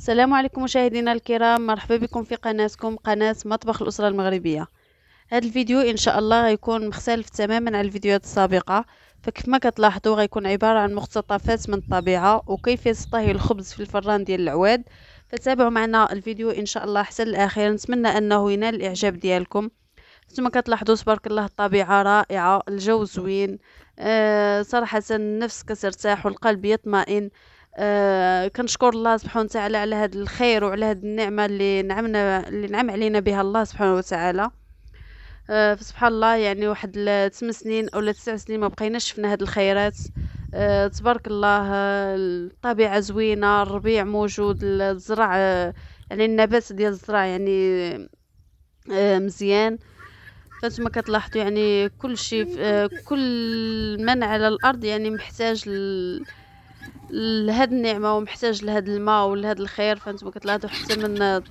السلام عليكم مشاهدينا الكرام، مرحبا بكم في قناتكم قناة مطبخ الأسرة المغربية. هذا الفيديو إن شاء الله غيكون مختلف تماما عن الفيديوهات السابقة. فكيف ما كتلاحظوا غيكون عبارة عن مقتطفات من الطبيعة وكيفية طهي الخبز في الفران ديال العواد. فتابعوا معنا الفيديو إن شاء الله حتى الأخير، نتمنى أنه ينال الإعجاب ديالكم. كما كتلاحظوا تبارك الله الطبيعة رائعة، الجو زوين. صراحة النفس كترتاح والقلب يطمئن. كنشكر الله سبحانه وتعالى على هذا الخير وعلى هذه النعمة اللي نعم علينا بها الله سبحانه وتعالى. فسبحان الله، يعني واحد 8 سنين او 9 سنين ما بقيناش شفنا هاد الخيرات. تبارك الله. الطبيعة زوينة، الربيع موجود، الزرع، يعني النبات ديال الزرع يعني مزيان. فانتما كتلاحظوا يعني كل شيء، كل من على الارض يعني محتاج لهاد النعمه ومحتاج لهاد الماء ولهاد الخير. فانتما كتلاحظوا حتى من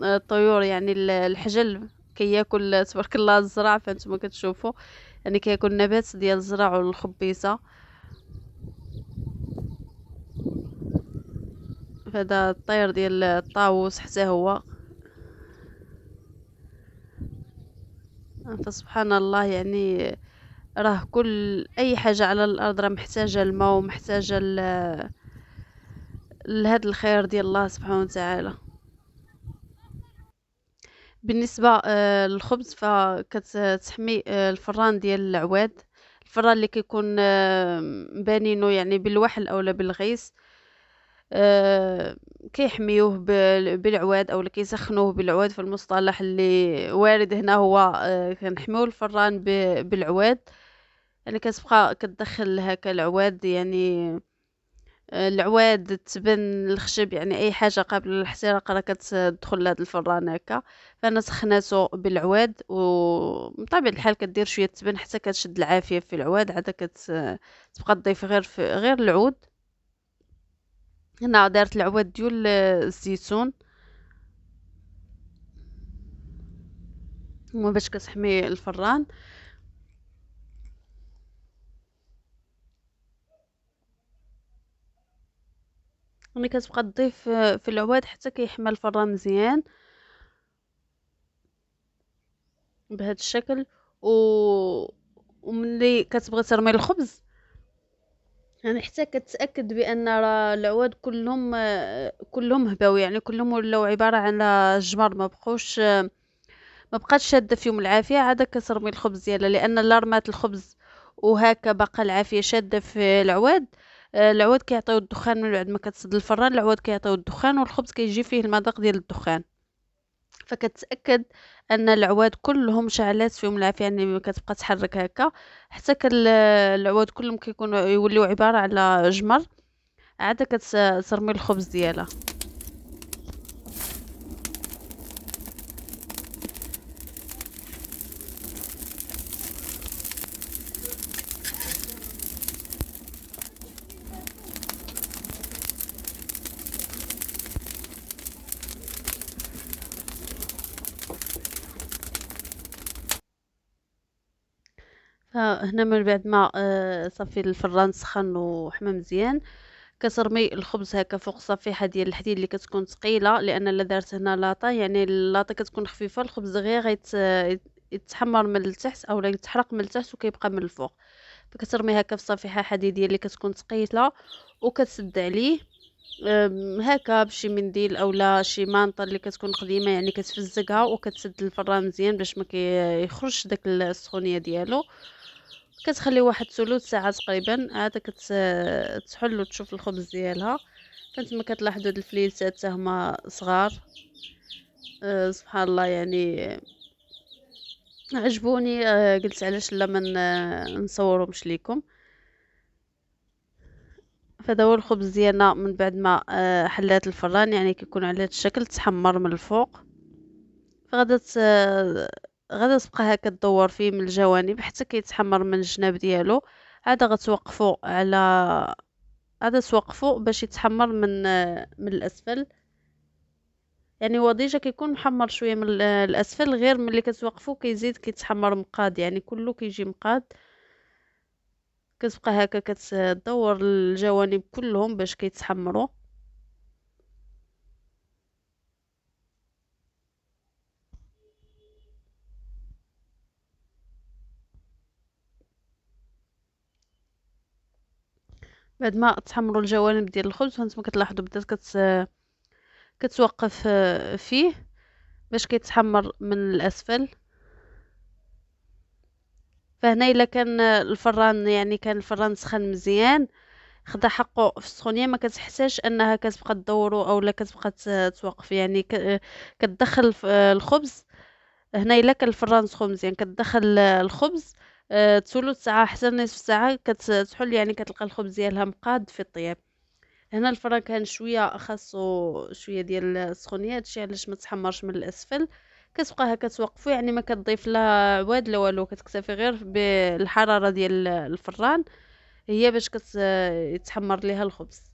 الطيور، يعني الحجل كياكل تبارك الله الزرع. فانتما كتشوفوا يعني كياكل النبات ديال الزرع والخبيزه. فهذا الطير ديال الطاووس حتى هو. فسبحان الله، يعني راه كل اي حاجه على الارض راه محتاجه الماء ومحتاجه لهذا الخير ديال الله سبحانه وتعالى. بالنسبه للخبز فكتحمي الفران ديال العواد. الفران اللي كيكون بانينو يعني بالوحل اولا بالغيس. آه، كيحميوه بالعواد اولا كيسخنوه بالعواد. في المصطلح اللي وارد هنا هو كنحميو الفران بالعواد. يعني كتبقى كتدخل هكا العواد، يعني العواد، التبن، الخشب، يعني اي حاجه قابله للاحتراق راه كتدخل لهاد الفران هكا. فانا سخناتو بالعواد، وبطبيعه الحال كدير شويه تبن حتى كتشد العافيه في العواد، عاد تبقى تضيف غير العود. هنا دارت العواد ديال الزيتون هما باش كتحمي الفران. ملي كتبقى تضيف في العواد حتى كيحمى الفران مزيان بهذا الشكل. و وملي كتبغي ترمي الخبز، يعني حتى كتأكد بأن راه العواد كلهم هباو، يعني كلهم ولاو عبارة على جمر، ما بقاتش شاده فيهم العافية. عاد كترمي الخبز ديالها، لأن لا رمات الخبز وهكا بقى العافية شادة في العواد. العواد كيعطيو الدخان من بعد ما كتسد الفران. العواد كيعطيو الدخان والخبز كيجي فيه المذاق ديال الدخان. فكتأكد ان العواد كلهم شعلات فيهم العافية، يعني كتبقى تحرك هكا حتى العواد كلهم كيكونوا يوليو عبارة على جمر. عاد كترمي الخبز ديالها. فهنا من بعد ما صافي الفران سخن وحمى مزيان، كترمي الخبز هكا فوق صفيحه ديال الحديد اللي كتكون ثقيله، لان الا دارت هنا لاطه يعني اللاطه كتكون خفيفه، الخبز غير يتحمر من التحت او يتحرق من التحت وكيبقى من الفوق. فكترمي هكا في صفيحه حديديه اللي كتكون ثقيله وكتسد عليه هكا بشي منديل اولا شي مانطه اللي كتكون قديمه، يعني كتفزقها وكتسد الفران مزيان باش ما يخرجش داك السخونيه ديالو. كتخلي واحد 3 ساعة تقريبا، عاد تحل وتشوف الخبز ديالها. فانتما كتلاحظوا هاد الفليسات حتى هما صغار. سبحان الله، يعني عجبوني. قلت علاش لا من نصورهمش ليكم. فهذا هو الخبز ديالنا من بعد ما حلات الفران، يعني كيكون على هذا الشكل تحمر من الفوق. فغادا غادا تبقى هكا تدور فيه من الجوانب حتى كيتحمر من الجناب ديالو. عاد غتوقفوا على عاد توقفوا باش يتحمر من الاسفل. يعني هو ديجا كيكون محمر شويه من الاسفل، غير ملي كتوقفوا كيزيد كيتحمر مقاد، يعني كله كيجي مقاد. كتبقى هكا كتدور الجوانب كلهم باش كيتحمروا. بعد ما تحمروا الجوانب ديال الخبز هانتوما كتلاحظوا بدات كتوقف فيه باش كيتحمر من الاسفل. فهنا الا كان الفران يعني كان الفران سخن مزيان خدا حقه في السخونيه ما كتحتاجش انها كتبقى تدورو اولا كتبقى توقف يعني كتدخل الخبز. هنا الا كان الفران سخون مزيان كتدخل الخبز ثلث ساعه حتى نصف ساعه كتحل يعني كتلقى الخبز ديالها مقاد في الطياب. هنا الفران كان شويه خاصو شويه ديال السخونيه هادشي علاش ما تحمرش من الاسفل. كتبقى هكا توقفو يعني ما كتضيف لا عواد لا والو كتكتفي غير بالحراره ديال الفران هي باش يتحمر ليها الخبز.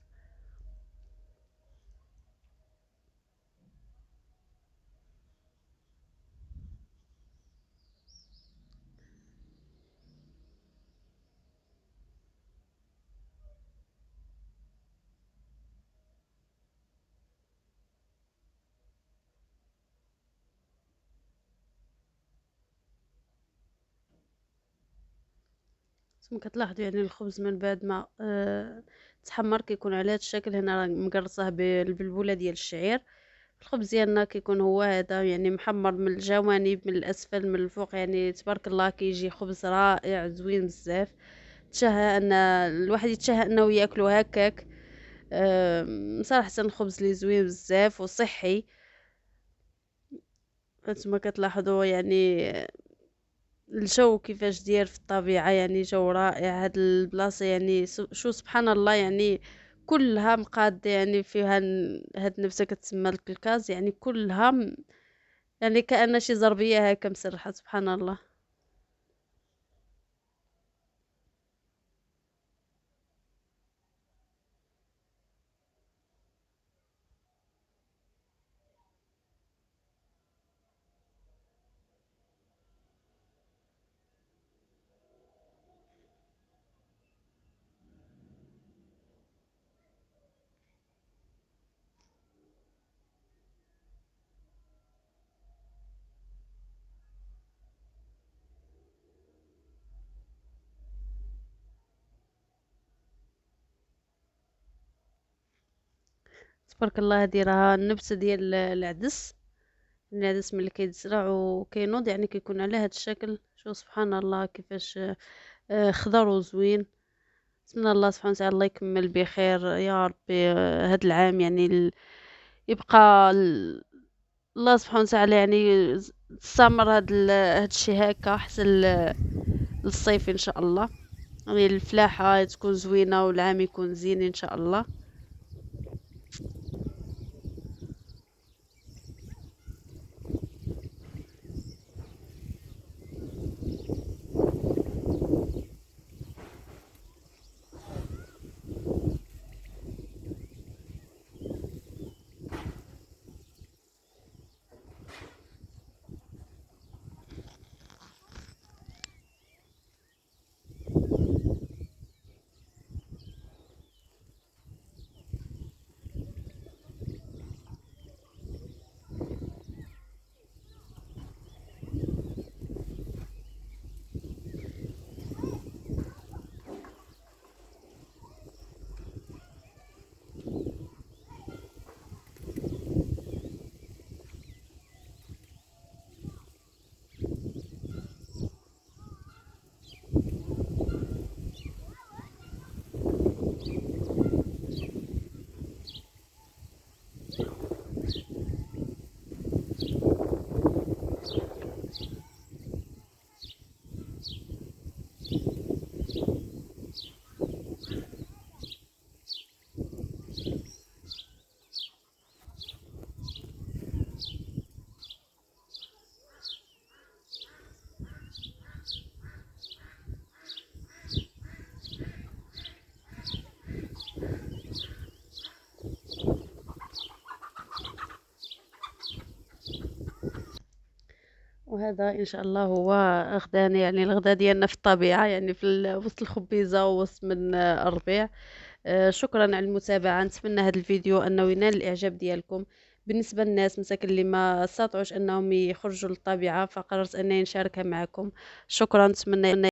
ثم كتلاحظوا يعني الخبز من بعد ما تحمر كيكون على هذا الشكل. هنا راه مقرصه بالبلبوله ديال الشعير. الخبز ديالنا كيكون هو هذا يعني محمر من الجوانب من الاسفل من الفوق يعني تبارك الله كيجي خبز رائع زوين بزاف. تشهى ان الواحد يتشهى انه ياكلو هكاك. صراحه الخبز لي زوين بزاف وصحي. فانتما كتلاحظوا يعني الجو كيفاش داير في الطبيعة يعني جو رائع. هاد البلاصة يعني شو سبحان الله يعني كلها مقادة يعني فيها هاد النبتة كتسمى الكلكاز يعني كلها يعني كأنها شي زربية هكا مسرحة سبحان الله. تبارك الله هادي راها النبتة ديال العدس ملي كيتزرع وكينوض يعني كيكون على هاد الشكل. شو سبحان الله كيفاش خضر وزوين. نتمنى الله سبحانه وتعالى الله يكمل بخير يا ربي هاد العام يعني يبقى الله سبحانه وتعالى يعني تستمر هاد الشي هكا حتى للصيف ان شاء الله. يعني الفلاحة تكون زوينة والعام يكون زين ان شاء الله. وهذا ان شاء الله هو غدانا يعني الغدا ديالنا في الطبيعة يعني في وسط الخبيزة ووسط من الربيع. شكرا على المتابعة. نتمنى هذا الفيديو انه ينال الاعجاب ديالكم. بالنسبة للناس مساكن اللي ما استطاعوش انهم يخرجوا للطبيعة فقررت انني نشاركها معكم. شكرا. نتمنى